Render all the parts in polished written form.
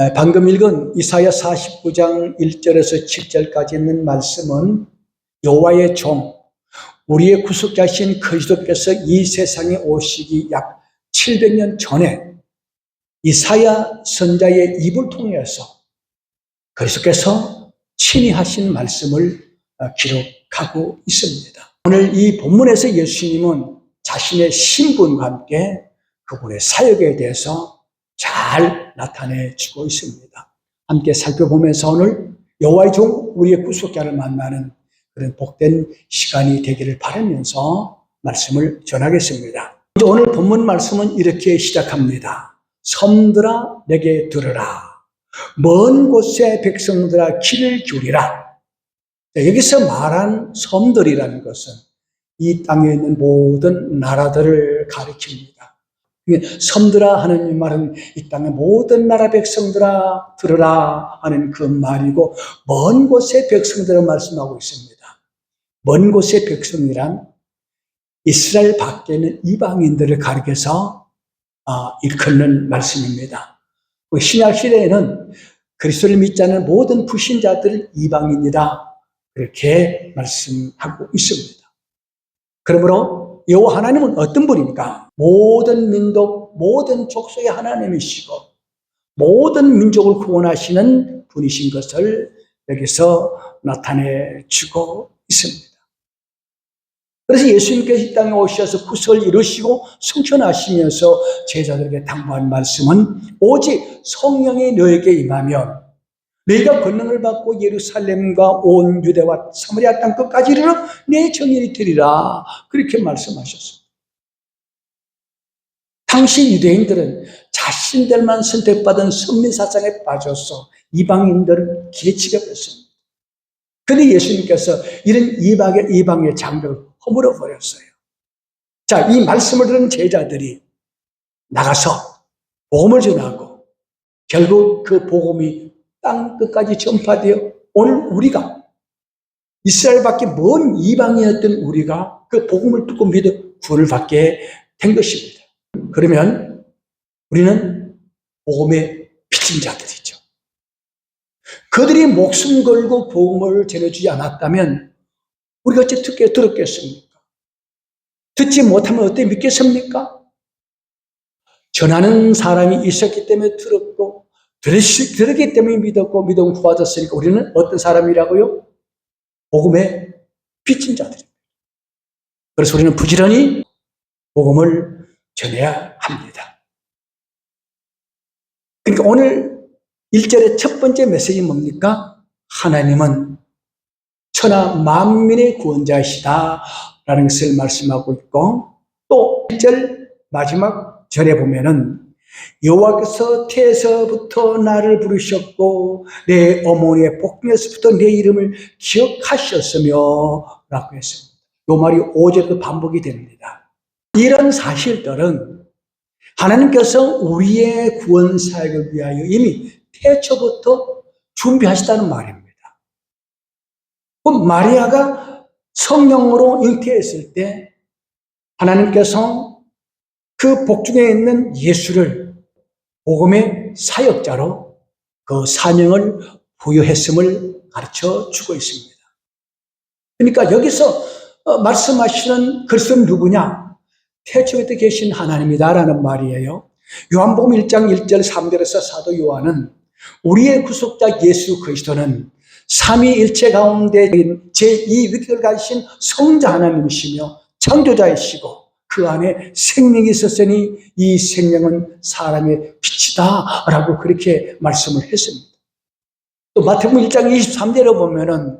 방금 읽은 이사야 49장 1절에서 7절까지 있는 말씀은 여호와의 종, 우리의 구속자신 그리스도께서 이 세상에 오시기 약 700년 전에 이사야 선자의 입을 통해서 그리스도께서 친히 하신 말씀을 기록하고 있습니다. 오늘 이 본문에서 예수님은 자신의 신분과 함께 그분의 사역에 대해서 잘 나타내주고 있습니다. 함께 살펴보면서 오늘 여호와의 종, 우리의 구속자를 만나는 그런 복된 시간이 되기를 바라면서 말씀을 전하겠습니다. 오늘 본문 말씀은 이렇게 시작합니다. 섬들아 내게 들으라. 먼 곳의 백성들아 귀를 기울이라. 여기서 말한 섬들이라는 것은 이 땅에 있는 모든 나라들을 가리킵니다. 섬들아 하는 말은 이 땅의 모든 나라 백성들아 들으라 하는 그 말이고, 먼 곳의 백성들을 말씀하고 있습니다. 먼 곳의 백성이란 이스라엘 밖에 있는 이방인들을 가리켜서 일컫는 말씀입니다. 신약 시대에는 그리스도를 믿지 않는 모든 불신자들을 이방인이다, 그렇게 말씀하고 있습니다. 그러므로 여호와 하나님은 어떤 분입니까? 모든 민족, 모든 족속의 하나님이시고 모든 민족을 구원하시는 분이신 것을 여기서 나타내주고 있습니다. 그래서 예수님께서 이 땅에 오셔서 구속을 이루시고 성천하시면서 제자들에게 당부한 말씀은 오직 성령이 너에게 임하면 너희가 권능을 받고 예루살렘과 온 유대와 사마리아 땅 끝까지 이르러 내 증인이 되리라, 그렇게 말씀하셨습니다. 당시 유대인들은 자신들만 선택받은 선민사상에 빠져서 이방인들을 기회치게 했습니다. 그런데 예수님께서 이런 이방의 장벽을 허물어 버렸어요. 자, 이 말씀을 들은 제자들이 나가서 복음을 전하고 결국 그 복음이 땅 끝까지 전파되어 오늘 우리가 이스라엘 밖에 먼 이방이었던 우리가 그 복음을 듣고 믿어 구원을 받게 된 것입니다. 그러면 우리는 복음의 빚진 자들이죠. 그들이 목숨 걸고 복음을 전해주지 않았다면 우리가 어떻게 들었겠습니까? 듣지 못하면 어떻게 믿겠습니까? 전하는 사람이 있었기 때문에 들었고, 들었기 때문에 믿었고, 믿음 구하졌으니까 우리는 어떤 사람이라고요? 복음의 빚진 자들입니다. 그래서 우리는 부지런히 복음을 전해야 합니다. 그러니까 오늘 1절의 첫 번째 메시지 뭡니까? 하나님은 천하 만민의 구원자이시다 라는 것을 말씀하고 있고, 또 1절 마지막 절에 보면은 여호와께서 태에서부터 나를 부르셨고 내 어머니의 복중에서부터 내 이름을 기억하셨으며 라고 했습니다. 이 말이 5절에도 반복이 됩니다. 이런 사실들은 하나님께서 우리의 구원 사역을 위하여 이미 태초부터 준비하셨다는 말입니다. 그럼 마리아가 성령으로 잉태했을 때 하나님께서 그 복중에 있는 예수를 복음의 사역자로 그 사명을 부여했음을 가르쳐 주고 있습니다. 그러니까 여기서 말씀하시는 그리스도는 누구냐? 태초부터 계신 하나님이다라는 말이에요. 요한복음 1장 1절 3절에서 사도 요한은 우리의 구속자 예수 그리스도는 삼위일체 가운데 제2위격을 가지신 성자 하나님이시며 창조자이시고 그 안에 생명이 있었으니 이 생명은 사람의 빛이다 라고 그렇게 말씀을 했습니다. 또 마태복음 1장 23절에 보면은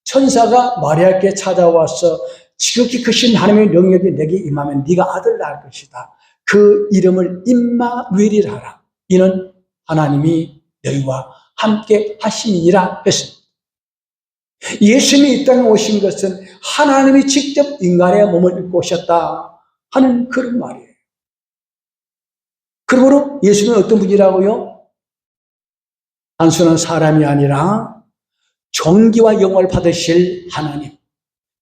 천사가 마리아에게 찾아와서 지극히 크신 하나님의 능력이 내게 임하면 네가 아들 낳을 것이다. 그 이름을 임마누엘이라 하라. 이는 하나님이 너희와 함께 하심이니라 했습니다. 예수님이 이 땅에 오신 것은 하나님이 직접 인간의 몸을 입고 오셨다 하는 그런 말이에요. 그러므로 예수님은 어떤 분이라고요? 단순한 사람이 아니라 존귀와 영광을 받으실 하나님,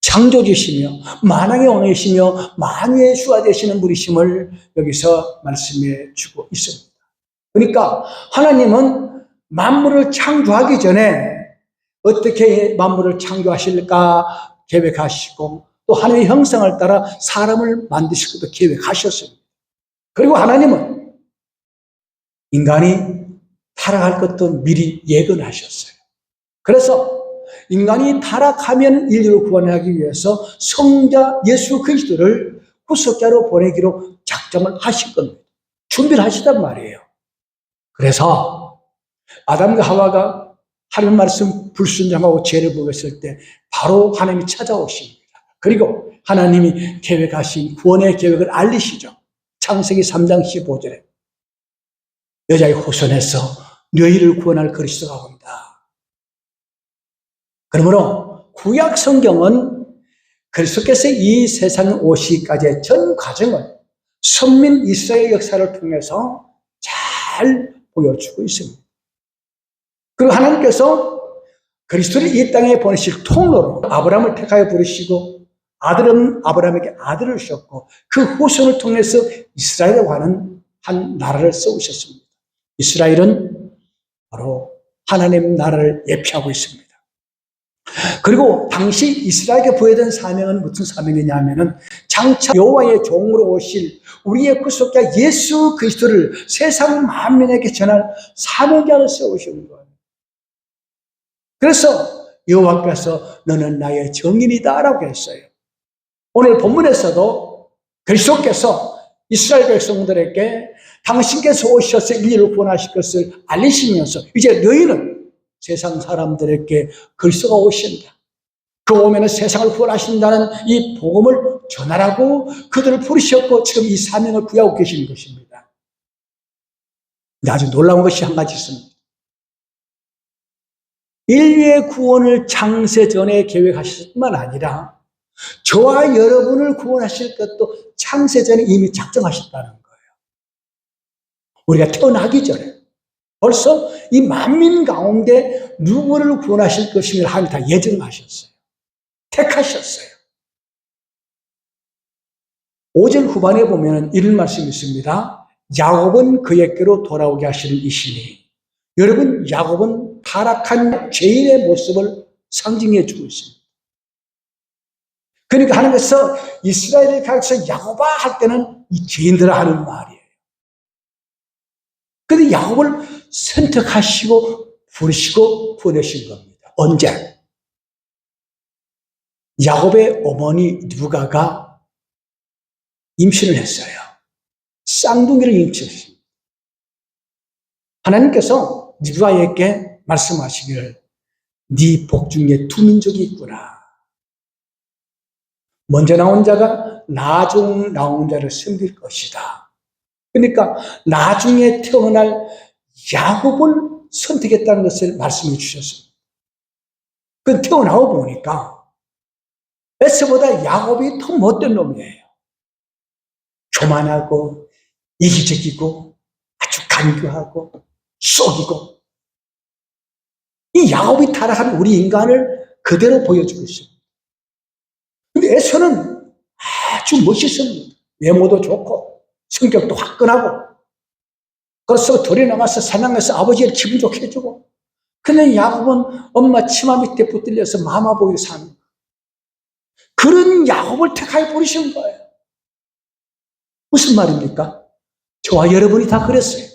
창조주시며 만왕의 왕이시며 만유의 주가 되시는 분이심을 여기서 말씀해 주고 있습니다. 그러니까 하나님은 만물을 창조하기 전에 어떻게 만물을 창조하실까 계획하시고, 또 하나님의 형상을 따라 사람을 만드실 것도 계획하셨습니다. 그리고 하나님은 인간이 타락할 것도 미리 예견하셨어요. 그래서 인간이 타락하면 인류를 구원하기 위해서 성자 예수 그리스도를 구속자로 보내기로 작정을 하실 겁니다. 준비를 하시단 말이에요. 그래서 아담과 하와가 하나님 말씀 불순종하고 죄를 범했을 때 바로 하나님이 찾아오십니다. 그리고 하나님이 계획하신 구원의 계획을 알리시죠. 창세기 3장 15절에 여자의 후손에서 너희를 구원할 그리스도가 온다. 그러므로 구약 성경은 그리스도께서 이 세상에 오시기까지의 전 과정을 선민 이스라엘 역사를 통해서 잘 보여주고 있습니다. 그리고 하나님께서 그리스도를 이 땅에 보내실 통로로 아브라함을 택하여 부르시고 아들은 아브라함에게 아들을 주셨고 그 후손을 통해서 이스라엘이라고 하는 한 나라를 세우셨습니다. 이스라엘은 바로 하나님 나라를 예표하고 있습니다. 그리고 당시 이스라엘에게 부여된 사명은 무슨 사명이냐 하면은 장차 여호와의 종으로 오실 우리의 구속자 예수 그리스도를 세상 만민에게 전할 사명자를 세우시는 거예요. 그래서 여호와께서 너는 나의 증인이다 라고 했어요. 오늘 본문에서도 그리스도께서 이스라엘 백성들에게 당신께서 오셔서 인류를 구원하실 것을 알리시면서 이제 너희는 세상 사람들에게 그리스도가 오신다. 그 오면은 세상을 구원하신다는 이 복음을 전하라고 그들을 부르셨고 지금 이 사명을 부여하고 계시는 것입니다. 근데 아주 놀라운 것이 한 가지 있습니다. 인류의 구원을 창세 전에 계획하실 뿐만 아니라 저와 여러분을 구원하실 것도 창세 전에 이미 작정하셨다는 거예요. 우리가 태어나기 전에 벌써 이 만민 가운데 누구를 구원하실 것임을 하나님이 다 예정하셨어요. 택하셨어요. 5절 후반에 보면 이런 말씀이 있습니다. 야곱은 그에게로 돌아오게 하시는 이시니, 여러분 야곱은 타락한 죄인의 모습을 상징해 주고 있습니다. 그러니까 하나님께서 이스라엘에 가서 야곱아 할 때는 이 죄인들아 하는 말이에요. 그런데 야곱을 선택하시고 부르시고 보내신 겁니다. 언제? 야곱의 어머니 르브가가 임신을 했어요. 쌍둥이를 임신했습니다. 하나님께서 르브가에게 말씀하시기를 네 복 중에 두 민족이 있구나. 먼저 나온 자가 나중 나온 자를 섬길 것이다. 그러니까 나중에 태어날 야곱을 선택했다는 것을 말씀해 주셨습니다. 그 태어나고 보니까 에서보다 야곱이 더 못된 놈이에요. 교만하고 이기적이고 아주 간교하고 쏘기고, 이 야곱이 타락한 우리 인간을 그대로 보여주고 있습니다. 근데 에서는 아주 멋있습니다. 외모도 좋고 성격도 화끈하고, 그래서 둘이 나가서 사냥해서 아버지를 기분 좋게 해주고, 근데 야곱은 엄마 치마 밑에 붙들려서 마마보이로 사는 거예요. 그런 야곱을 택하여 부르신 거예요. 무슨 말입니까? 저와 여러분이 다 그랬어요.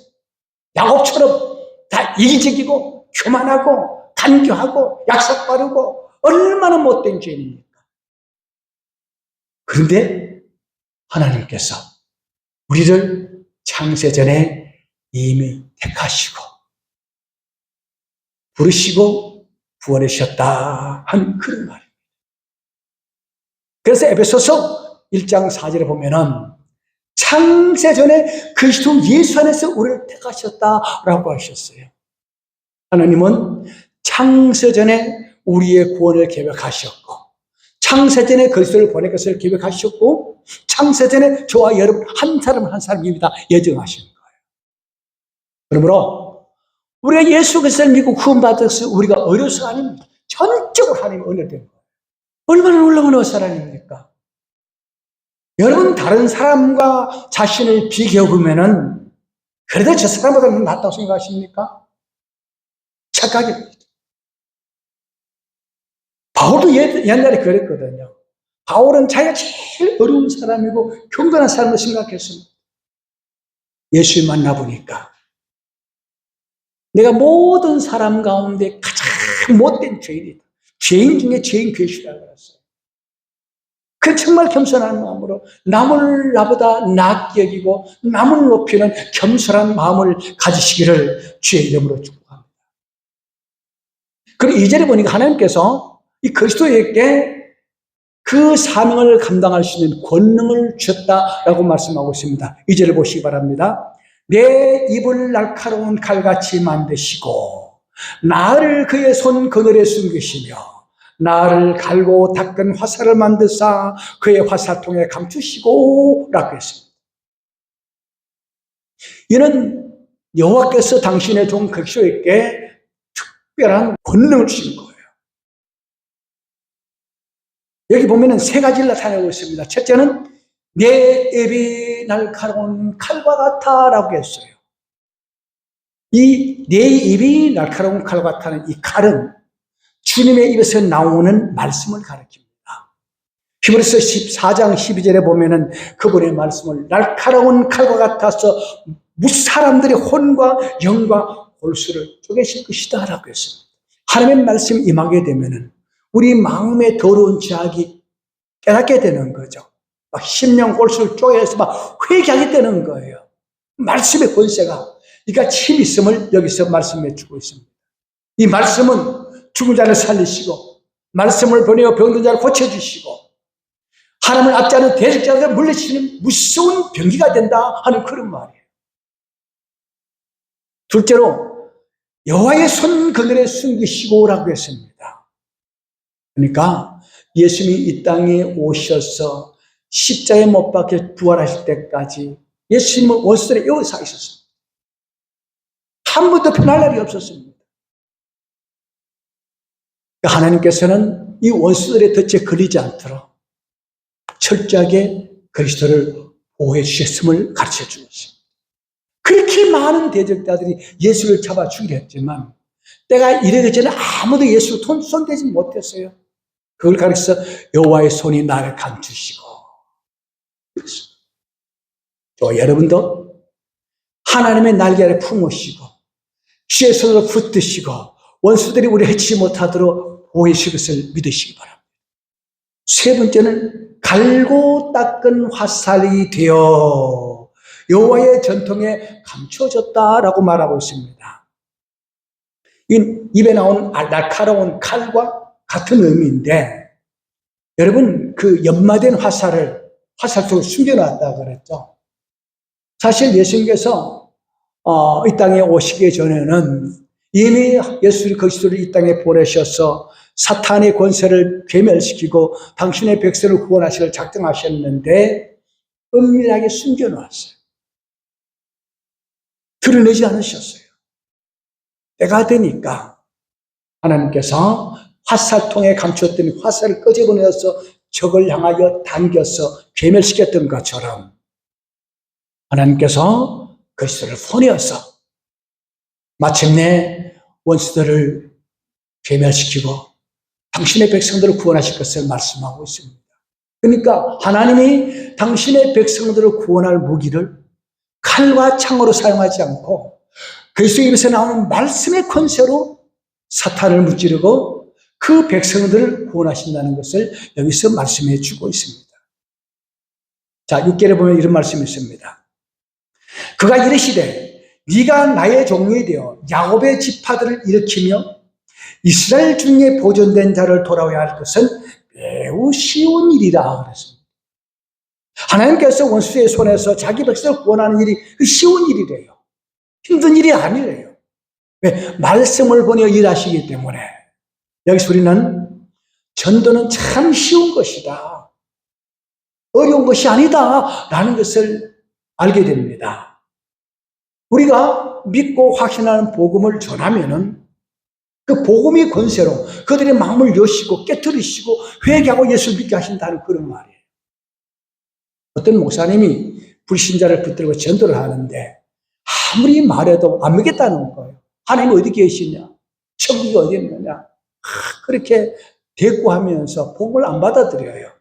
야곱처럼 다 이기적이고 교만하고 간교하고 약삭 빠르고 얼마나 못된 죄인입니까? 그런데 하나님께서 우리를 창세전에 이미 택하시고 부르시고 구원하셨다 한 그런 말입니다. 그래서 에베소서 1장 4절에 보면은 창세전에 그리스도 예수 안에서 우리를 택하셨다라고 하셨어요. 하나님은 창세전에 우리의 구원을 계획하셨고, 창세전에 그리스도를 보낼 것을 계획하셨고, 창세전에 저와 여러분 한 사람 한 사람입니다 예정하신 거예요. 그러므로 우리가 예수 그리스도를 믿고 구원받아서 우리가 어려서가 아닙니다. 전적으로 하나님이 은혜된 거예요. 얼마나 놀라운 은사 아닙니까? 여러분 다른 사람과 자신을 비교해보면은 그래도 저 사람보다는 낫다고 생각하십니까? 착각입니다. 바울도 옛날에 그랬거든요. 바울은 자기가 제일 어려운 사람이고 경건한 사람을 생각했습니다. 예수를 만나보니까 내가 모든 사람 가운데 가장 못된 죄인이다. 죄인 중에 죄인 괴수라고 그랬어요. 그 정말 겸손한 마음으로 남을 나보다 낫게 여기고 남을 높이는 겸손한 마음을 가지시기를 주의 이름으로 축복합니다. 그리고 2절에 보니까 하나님께서 이 그리스도에게 그 사명을 감당할 수 있는 권능을 주셨다라고 말씀하고 있습니다. 2절을 보시기 바랍니다. 내 입을 날카로운 칼같이 만드시고 나를 그의 손 그늘에 숨기시며 나를 갈고 닦은 화살을 만드사 그의 화살통에 감추시고 라고 했습니다. 이는 여호와께서 당신의 종 그리스도에게 특별한 권능을 주신 거예요. 여기 보면은 세 가지를 나타내고 있습니다. 첫째는 내 입이 날카로운 칼과 같아 라고 했어요. 이 내 입이 날카로운 칼과 같다는 이 칼은 주님의 입에서 나오는 말씀을 가리킵니다. 히브리서 14장 12절에 보면은 그분의 말씀을 날카로운 칼과 같아서 사람들의 혼과 영과 골수를 쪼개실 것이다 라고 했습니다. 하나님의 말씀이 임하게 되면은 우리 마음의 더러운 죄악이 깨닫게 되는 거죠. 막 심령 골수를 쪼개서 막 회개하게 되는 거예요. 말씀의 권세가 그러니까 힘 있음을 여기서 말씀해 주고 있습니다. 이 말씀은 죽은 자를 살리시고 말씀을 보내어 병든 자를 고쳐주시고 하나님을 압제하는 대적자를 물리치는 무서운 병기가 된다 하는 그런 말이에요. 둘째로 여호와의 손 그늘에 숨기시고라고 했습니다. 그러니까 예수님이 이 땅에 오셔서 십자가에 못 박혀 부활하실 때까지 예수님은 원수들의 에워싸 있었습니다. 한 번도 편할 날이 없었습니다. 하나님께서는 이 원수들의 덫에 걸리지 않도록 철저하게 그리스도를 보호해 주셨음을 가르쳐 주셨습니다. 그렇게 많은 대적자들이 예수를 잡아 죽이려 했지만 때가 이르기 전에 아무도 예수를 손대지 못했어요. 그걸 가르쳐서 여호와의 손이 나를 감추시고 또 여러분도 하나님의 날개 아래 품으시고 주의 손으로 붙드시고 원수들이 우리 해치지 못하도록 보호해 주실 것을 믿으시기 바랍니다. 세 번째는 갈고 닦은 화살이 되어 여호와의 전통에 감춰졌다라고 말하고 있습니다. 입에 나온 날카로운 칼과 같은 의미인데 여러분 그 연마된 화살을 화살 속에 숨겨놨다고 그랬죠. 사실 예수님께서 이 땅에 오시기 전에는 이미 예수 그리스도를 이 땅에 보내셔서 사탄의 권세를 괴멸시키고 당신의 백성을 구원하시기를 작정하셨는데 은밀하게 숨겨놓았어요. 드러내지 않으셨어요. 때가 되니까 하나님께서 화살통에 감추었던 화살을 끄집어내서 적을 향하여 당겨서 괴멸시켰던 것처럼 하나님께서 그리스도를 보내어서 마침내 원수들을 괴멸시키고 당신의 백성들을 구원하실 것을 말씀하고 있습니다. 그러니까 하나님이 당신의 백성들을 구원할 무기를 칼과 창으로 사용하지 않고 그리스도의 입에서 나오는 말씀의 권세로 사탄을 무찌르고 그 백성들을 구원하신다는 것을 여기서 말씀해 주고 있습니다. 자, 6절에 보면 이런 말씀이 있습니다. 그가 이르시되 네가 나의 종이 되어 야곱의 지파들을 일으키며 이스라엘 중에 보존된 자를 돌아와야 할 것은 매우 쉬운 일이라 그랬습니다. 하나님께서 원수의 손에서 자기 백성을 구원하는 일이 쉬운 일이래요. 힘든 일이 아니래요. 왜? 말씀을 보내어 일하시기 때문에. 여기서 우리는 전도는 참 쉬운 것이다. 어려운 것이 아니다. 라는 것을 알게 됩니다. 우리가 믿고 확신하는 복음을 전하면은 그 복음의 권세로 그들의 마음을 여시고 깨뜨리시고 회개하고 예수를 믿게 하신다는 그런 말이에요. 어떤 목사님이 불신자를 붙들고 전도를 하는데 아무리 말해도 안 믿겠다는 거예요. 하나님 어디 계시냐? 천국이 어디 있느냐. 그렇게 대꾸하면서 복을 안 받아들여요.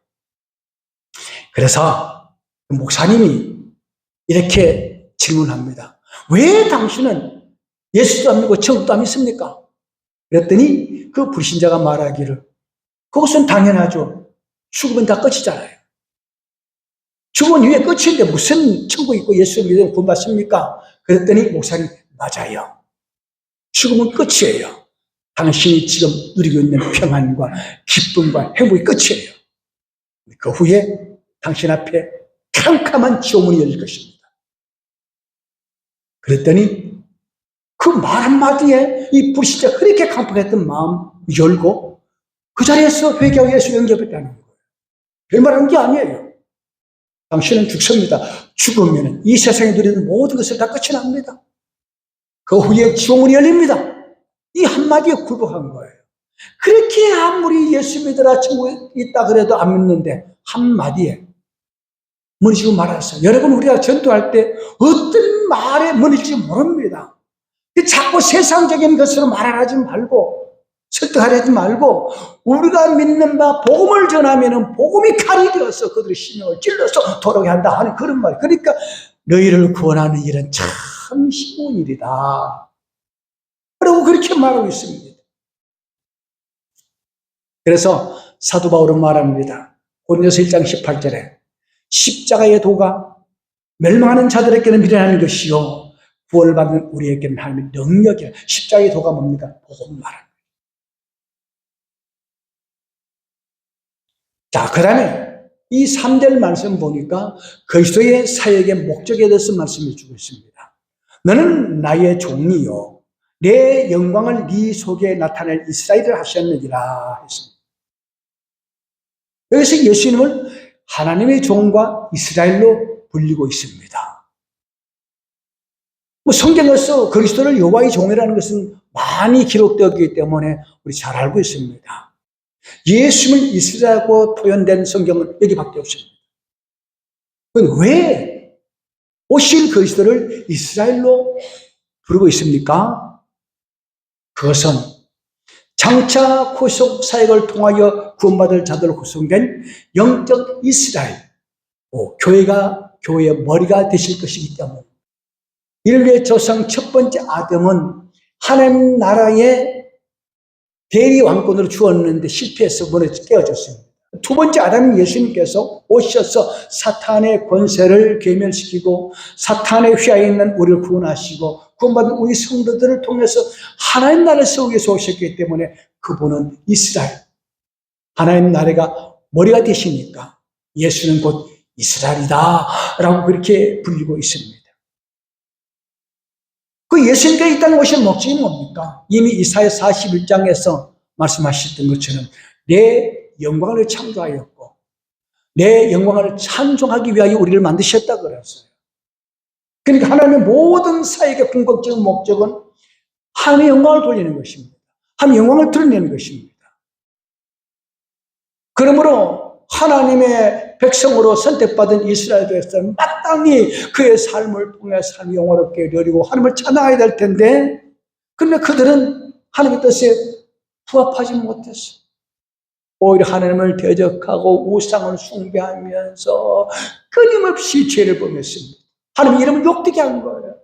그래서 목사님이 이렇게 질문합니다. 왜 당신은 예수도 안 믿고 천국도 안 믿습니까? 그랬더니 그 불신자가 말하기를, 그것은 당연하죠. 죽으면 다 끝이잖아요. 죽은 이후에 끝인데 무슨 천국 있고 예수 믿으면 구원받습니까? 그랬더니 목사님, 맞아요. 죽음은 끝이에요. 당신이 지금 누리고 있는 평안과 기쁨과 행복이 끝이에요. 그 후에 당신 앞에 캄캄한 지옥문이 열릴 것입니다. 그랬더니 그 말 한마디에 이 불신자 그렇게 깜빡했던 마음 열고 그 자리에서 회개하고 예수 영접했다는 거예요. 별말하는 게 아니에요. 당신은 죽습니다. 죽으면 이 세상에 누리는 모든 것을 다 끝이 납니다. 그 후에 지옥문이 열립니다. 이 한마디에 굴복한 거예요. 그렇게 아무리 예수 믿으라 천국에 있다 그래도 안 믿는데 한마디에 무너지고 말았어요. 여러분, 우리가 전도할 때 어떤 말에 무너질지 모릅니다. 자꾸 세상적인 것으로 말하지 말고 설득하지 말고 우리가 믿는 바 복음을 전하면 복음이 칼이 되어서 그들의 심령을 찔러서 돌아오게 한다 하는 그런 말. 그러니까 너희를 구원하는 일은 참 쉬운 일이다 라고 그렇게 말하고 있습니다. 그래서 사도 바울은 말합니다. 고린도서 1장 18절에 십자가의 도가 멸망하는 자들에게는 미련한 것이요 구원을 받는 우리에게는 하나님의 능력이라. 십자가의 도가 뭡니까? 복음 말합니다. 자, 그 다음에 이 3절 말씀 보니까 그리스도의 사역의 목적에 대해서 말씀해 주고 있습니다. 너는 나의 종이요 내 영광을 네 속에 나타낼 이스라엘을 하셨느니라 했습니다. 여기서 예수님을 하나님의 종과 이스라엘로 불리고 있습니다. 성경에서 그리스도를 여호와의 종이라는 것은 많이 기록되었기 때문에 우리 잘 알고 있습니다. 예수님을 이스라엘하고 표현된 성경은 여기밖에 없습니다. 그럼 왜 오실 그리스도를 이스라엘로 부르고 있습니까? 그것은 장차 구속 사역을 통하여 구원받을 자들로 구성된 영적 이스라엘, 교회가 교회의 머리가 되실 것이기 때문에 인류의 조상 첫 번째 아담은 하나님 나라의 대리 왕권으로 주었는데 실패해서 무너져 깨어졌습니다. 두 번째 아담인 예수님께서 오셔서 사탄의 권세를 괴멸시키고 사탄의 휘하에 있는 우리를 구원하시고 구원받은 우리 성도들을 통해서 하나님 나라를 세우기 위해서 오셨기 때문에 그분은 이스라엘, 하나님 나라가 머리가 되시니까 예수는 곧 이스라엘이다 라고 그렇게 불리고 있습니다. 그 예수님께서 이 땅에 오신 목적이 뭡니까? 이미 이사야 41장에서 말씀하셨던 것처럼 내 영광을 창조하였고 내 영광을 찬송하기 위하여 우리를 만드셨다 그랬어요. 그러니까 하나님의 모든 사역의 궁극적인 목적은 하나님의 영광을 돌리는 것입니다. 하나님의 영광을 드러내는 것입니다. 그러므로 하나님의 백성으로 선택받은 이스라엘 백성은 마땅히 그의 삶을 통해서 하나님 영화롭게 누리고 하나님을 찬양해야 될 텐데, 그런데 그들은 하나님의 뜻에 부합하지 못했어. 오히려 하나님을 대적하고 우상을 숭배하면서 끊임없이 죄를 범했습니다. 하나님 이름을 욕되게 한 거예요.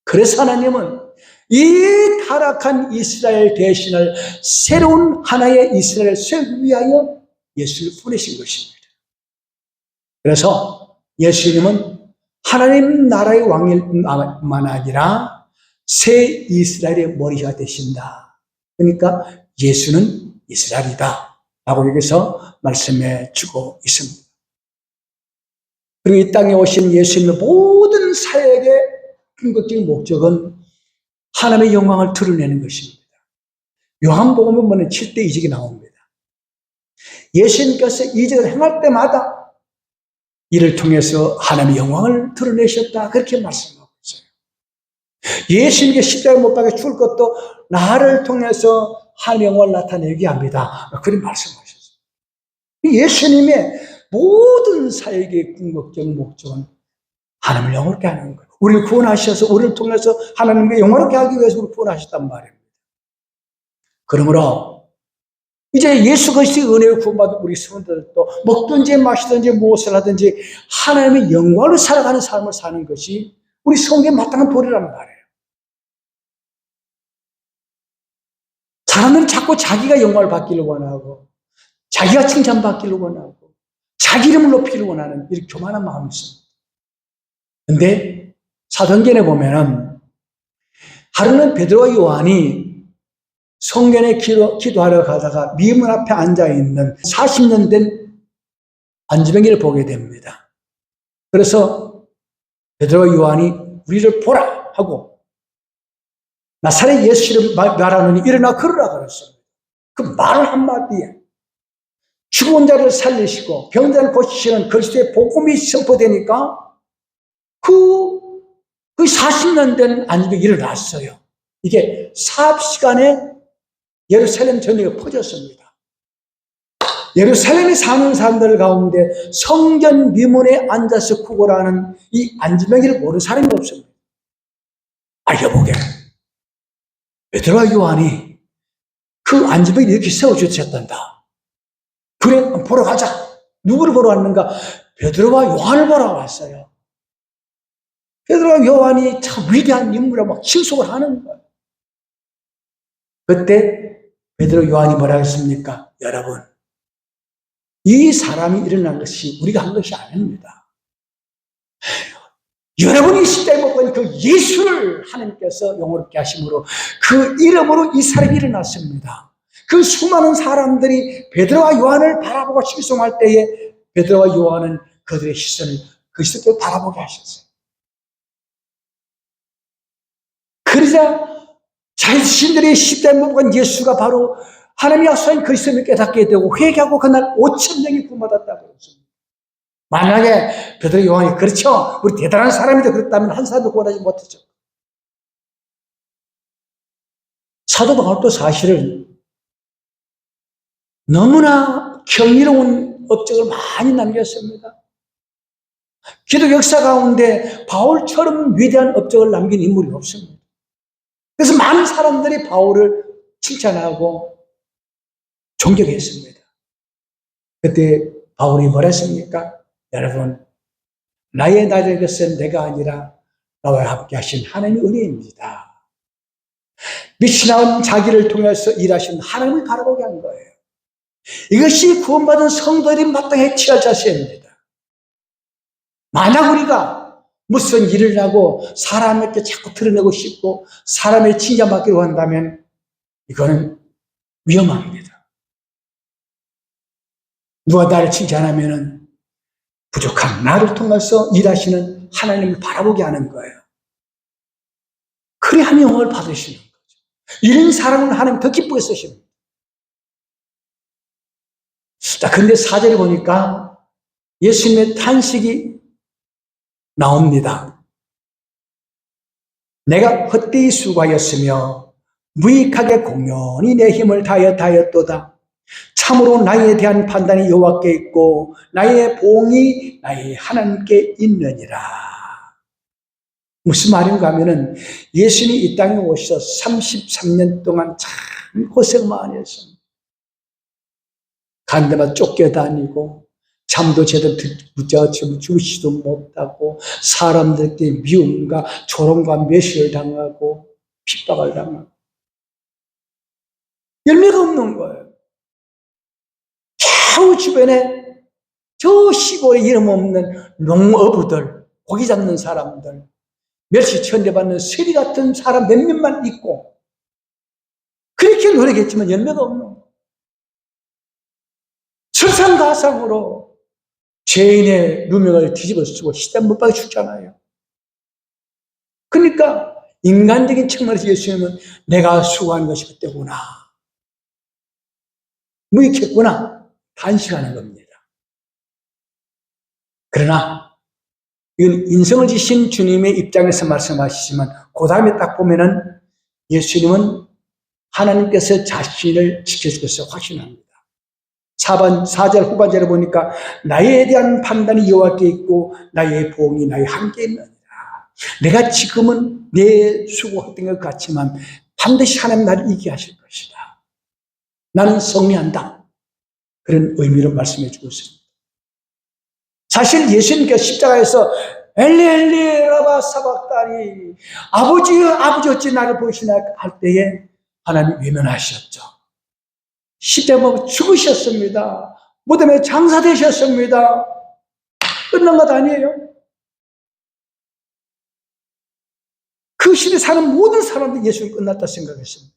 그래서 하나님은 이 타락한 이스라엘 대신을 새로운 하나의 이스라엘을 세우기 위하여 예수를 보내신 것입니다. 그래서 예수님은 하나님 나라의 왕일만 아니라 새 이스라엘의 머리가 되신다. 그러니까 예수는 이스라엘이다 라고 여기서 말씀해 주고 있습니다. 그리고 이 땅에 오신 예수님의 모든 사역의 궁극적인 목적은 하나님의 영광을 드러내는 것입니다. 요한복음에 보면 7대 이적이 나옵니다. 예수님께서 이적을 행할 때마다 이를 통해서 하나님의 영광을 드러내셨다 그렇게 말씀하고 있어요. 예수님께 십자가에 못 박혀 죽을 것도 나를 통해서 하나님의 영광을 나타내게 합니다. 그런 말씀하셨어요. 예수님의 모든 사역의 궁극적 목적은 하나님을 영광롭게 하는 거예요. 우리를 구원하셔서 우리를 통해서 하나님께 영광롭게 하기 위해서 우리를 구원하셨단 말입니다. 그러므로 이제 예수 그리스도의 은혜를 구원받은 우리 성도들도 먹든지 마시든지 무엇을 하든지 하나님의 영광을 살아가는 삶을 사는 것이 우리 성경에 마땅한 도리란 말이에요. 사람들은 자꾸 자기가 영광을 받기를 원하고 자기가 칭찬받기를 원하고 자기 이름을 높이기를 원하는 이렇게 교만한 마음이 있습니다. 그런데 사도행전에 보면은 하루는 베드로와 요한이 성전에 기도하러 가다가 미문 앞에 앉아있는 40년 된 안지병이를 보게 됩니다. 그래서 베드로와 요한이 우리를 보라 하고 나사렛 예수를 말하느니 일어나 걸으라 그랬습니다. 그 말 한마디에 죽은 자를 살리시고 병자를 고치시는 그리스도의 복음이 선포되니까 그 40년 된 안지병이 일어났어요. 이게 사업시간에 예루살렘 전역에 퍼졌습니다. 예루살렘에 사는 사람들 가운데 성전 미문에 앉아서 구걸하는 이 안지병이를 모르는 사람이 없습니다. 알려보게 베드로와 요한이 그 안지병이 이렇게 세워주셨단다. 그래, 보러 가자. 누구를 보러 왔는가? 베드로와 요한을 보러 왔어요. 베드로와 요한이 참 위대한 인물이라고 막 칭송을 하는 거예요. 그때 베드로 요한이 뭐라 했습니까? 여러분, 이 사람이 일어난 것이 우리가 한 것이 아닙니다. 여러분이 시대에 먹은 그 예수를 하나님께서 영원롭게 하심으로 그 이름으로 이 사람이 일어났습니다. 그 수많은 사람들이 베드로와 요한을 바라보고 칭송할 때에 베드로와 요한은 그들의 시선을 그리스도께 바라보게 하셨어요. 그러자 자신들의 시대에 먹은 예수가 바로 하나님의 약속한 그리스도를 깨닫게 되고 회개하고 그날 5,000명이 구원받았다고 했습니다. 만약에 베드로 요한이 그렇죠, 우리 대단한 사람이다 그랬다면 한 사람도 구원하지 못했죠. 사도 바울도 사실은 너무나 경이로운 업적을 많이 남겼습니다. 기독 역사 가운데 바울처럼 위대한 업적을 남긴 인물이 없습니다. 그래서 많은 사람들이 바울을 칭찬하고 존경했습니다. 그때 바울이 뭐라 했습니까? 여러분, 나의 나의 것은 내가 아니라 나와 함께 하신 하나님의 은혜입니다. 미신한 자기를 통해서 일하신 하나님을 바라보게 한 거예요. 이것이 구원받은 성도들이 마땅히 취할 자세입니다. 만약 우리가 무슨 일을 하고 사람에게 자꾸 드러내고 싶고 사람의 칭찬받기로 한다면 이거는 위험합니다. 누가 나를 칭찬하면 부족한 나를 통해서 일하시는 하나님을 바라보게 하는 거예요. 그래야 영광을 받으시는 거죠. 이런 사람을 하나님 더 기쁘게 쓰십니다. 자, 근데 4절에 보니까 예수님의 탄식이 나옵니다. 내가 헛되이 수고하였으며 무익하게 공연히 내 힘을 다하였도다. 참으로 나에 대한 판단이 여호와께 있고 나의 보응이 나의 하나님께 있느니라. 무슨 말인가 하면은 예수님이 이 땅에 오셔서 33년 동안 참 고생 많이 했습니다. 간 데마다 쫓겨다니고 잠도 제대로 붙잡아 주무시지도 못하고 사람들께 미움과 조롱과 매시를 당하고 핍박을 당하고 열매가 없는 거예요. 겨우 주변에 저 시골에 이름 없는 농어부들, 고기 잡는 사람들, 멸시 천대받는 세리 같은 사람 몇몇만 있고 그렇게 노력했지만 열매가 없는 거예요. 설상가상으로 죄인의 누명을 뒤집어 쓰고 시대 못 박아 죽잖아요. 그러니까 인간적인 측면에서 예수님은 내가 수고한 것이 그때구나, 무익했구나 단식하는 겁니다. 그러나 이건 인성을 지신 주님의 입장에서 말씀하시지만 그 다음에 딱 보면은 예수님은 하나님께서 자신을 지켜줄 것을 확신합니다. 4절 후반절에 보니까 나에 대한 판단이 여호와께 있고 나의 보응이 나의 함께 있느니라. 내가 지금은 내 수고했던 것 같지만 반드시 하나님 나를 이기게 하실 것이다. 나는 승리한다. 그런 의미로 말씀해 주고 있습니다. 사실 예수님께서 십자가에서 엘리 엘리 라마 사박다니, 아버지여 아버지 어찌 나를 보시나 할 때에 하나님 외면하셨죠. 십자가에 죽으셨습니다. 무덤에 장사되셨습니다. 끝난 것 아니에요? 그 시대에 사는 모든 사람들이 예수를 끝났다 생각했습니다.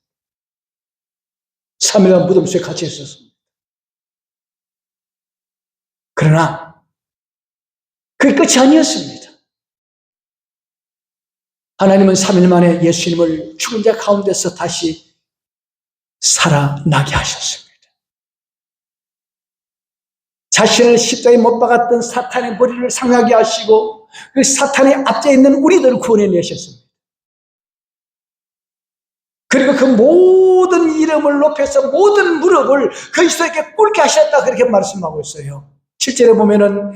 3일간 무덤 속에 갇혀 있었습니다. 그러나 그게 끝이 아니었습니다. 하나님은 3일 만에 예수님을 죽은 자 가운데서 다시 살아나게 하셨습니다. 자신을 십자가에 못 박았던 사탄의 머리를 상하게 하시고 그 사탄의 앞에 있는 우리들을 구원해내셨습니다. 그리고 그 모든 이름을 높여서 모든 무릎을 그리스도에게 꿇게 하셨다, 그렇게 말씀하고 있어요. 7절에 보면은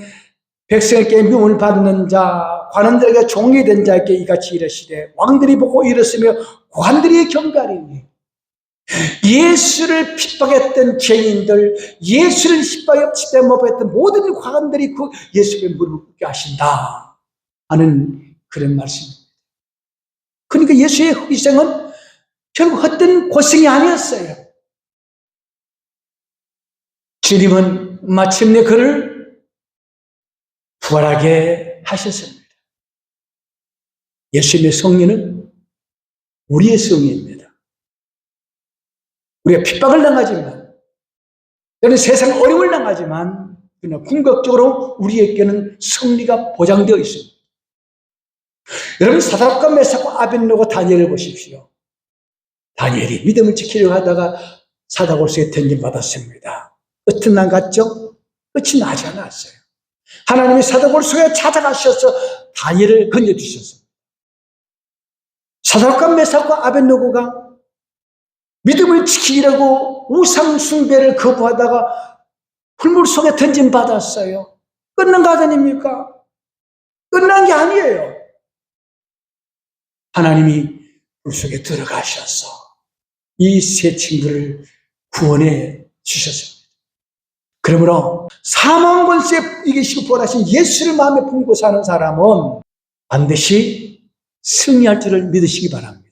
백성에게 미움을 받는 자, 관원들에게 종이 된 자에게 이같이 이르시되 왕들이 보고 이르으며 관들이 경가리니. 예수를 핍박했던 죄인들, 예수를 십자가에 못 박았던 모든 관원들이 그 예수의 무릎을 꿇게 하신다 하는 그런 말씀입니다. 그러니까 예수의 희생은 결국 헛된 고생이 아니었어요. 주님은 마침내 그를 부활하게 하셨습니다. 예수님의 승리는 우리의 승리입니다. 우리가 핍박을 당하지만, 또는 세상 어려움을 당하지만, 그러나 궁극적으로 우리에게는 승리가 보장되어 있습니다. 여러분, 사드락과 메삭과 아벳느고 다니엘을 보십시오. 다니엘이 믿음을 지키려고 하다가 사자골수에 던짐받았습니다. 끝은 안 갔죠? 끝이 나지 않았어요. 하나님이 사자골수에 찾아가셔서 다니엘을 건져주셨습니다. 사드락과 메삭과 아벳느고가 믿음을 지키려고 우상 숭배를 거부하다가 풀물 속에 던짐받았어요. 끝난 거 아닙니까? 끝난 게 아니에요. 하나님이 물 속에 들어가셔서 이 세 친구를 구원해 주셨습니다. 그러므로 사망 권세에 이기시고 부활하신 예수를 마음에 품고 사는 사람은 반드시 승리할 줄을 믿으시기 바랍니다.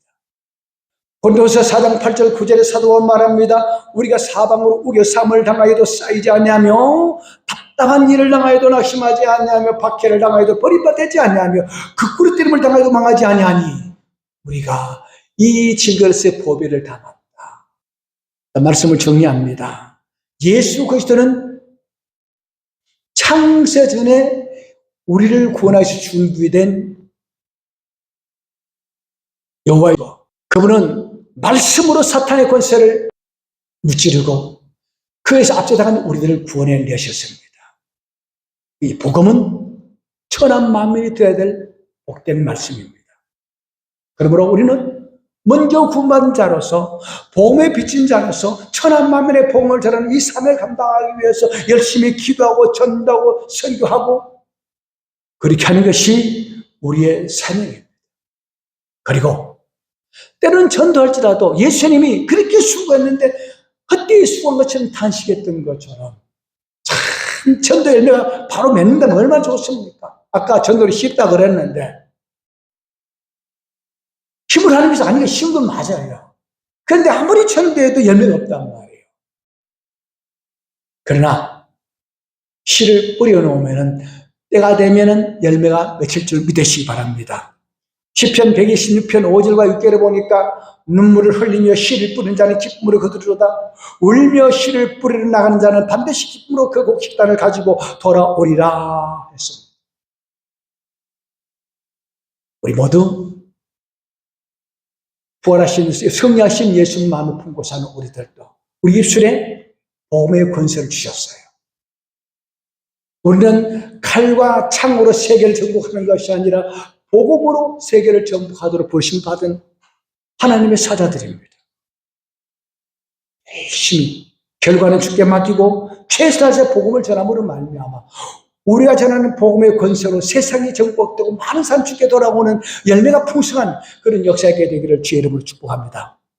고린도서 4장 8절 9절에 사도 바울은 말합니다. 우리가 사방으로 우겨 삼을 당하여도 쌓이지 아니하며 답답한 일을 당하여도 낙심하지 아니하며 박해를 당하여도 버림받지 아니하며 극구리 때림을 당하여도 망하지 아니하니 우리가 이 질그릇의 보배를 담았다. 말씀을 정리합니다. 예수 그리스도는 창세 전에 우리를 구원하셔서 준비된 여호와이고, 그분은 말씀으로 사탄의 권세를 무찌르고 그에서 앞서다간 우리들을 구원해 내셨습니다. 이 복음은 천한 만민이 되어야 될 복된 말씀입니다. 그러므로 우리는 먼저 구원받은 자로서, 복음에 비친 자로서 천한 만민의 복음을 전하는 이 삶을 감당하기 위해서 열심히 기도하고 전도하고 선교하고 그렇게 하는 것이 우리의 사명입니다. 그리고 때로는 전도할지라도 예수님이 그렇게 수고했는데 헛되이 수고한 것처럼 단식했던 것처럼, 참 전도 열매가 바로 맺는다면 얼마나 좋습니까? 아까 전도를 쉽다 그랬는데 힘을 하는 것이 아니고 쉬운 건 맞아요. 그런데 아무리 전도해도 열매가 없단 말이에요. 그러나 씨를 뿌려놓으면 때가 되면 열매가 맺힐 줄 믿으시기 바랍니다. 시편 126편 5절과 6절에 보니까 눈물을 흘리며 씨를 뿌리는 자는 기쁨으로 거두리로다. 울며 씨를 뿌리러 나가는 자는 반드시 기쁨으로 그 곡식단을 가지고 돌아오리라 했습니다. 우리 모두 부활하신 승리하신 예수님 마음을 품고 사는 우리들도 우리 입술에 복음의 권세를 주셨어요. 우리는 칼과 창으로 세계를 정복하는 것이 아니라 복음으로 세계를 정복하도록 부르심받은 하나님의 사자들입니다. 열심히 결과는 주께 맡기고 최선을 다해서 복음을 전함으로 말미암아 우리가 전하는 복음의 권세로 세상이 정복되고 많은 사람 주께 돌아오는 열매가 풍성한 그런 역사가 되기를 주의 이름으로 축복합니다.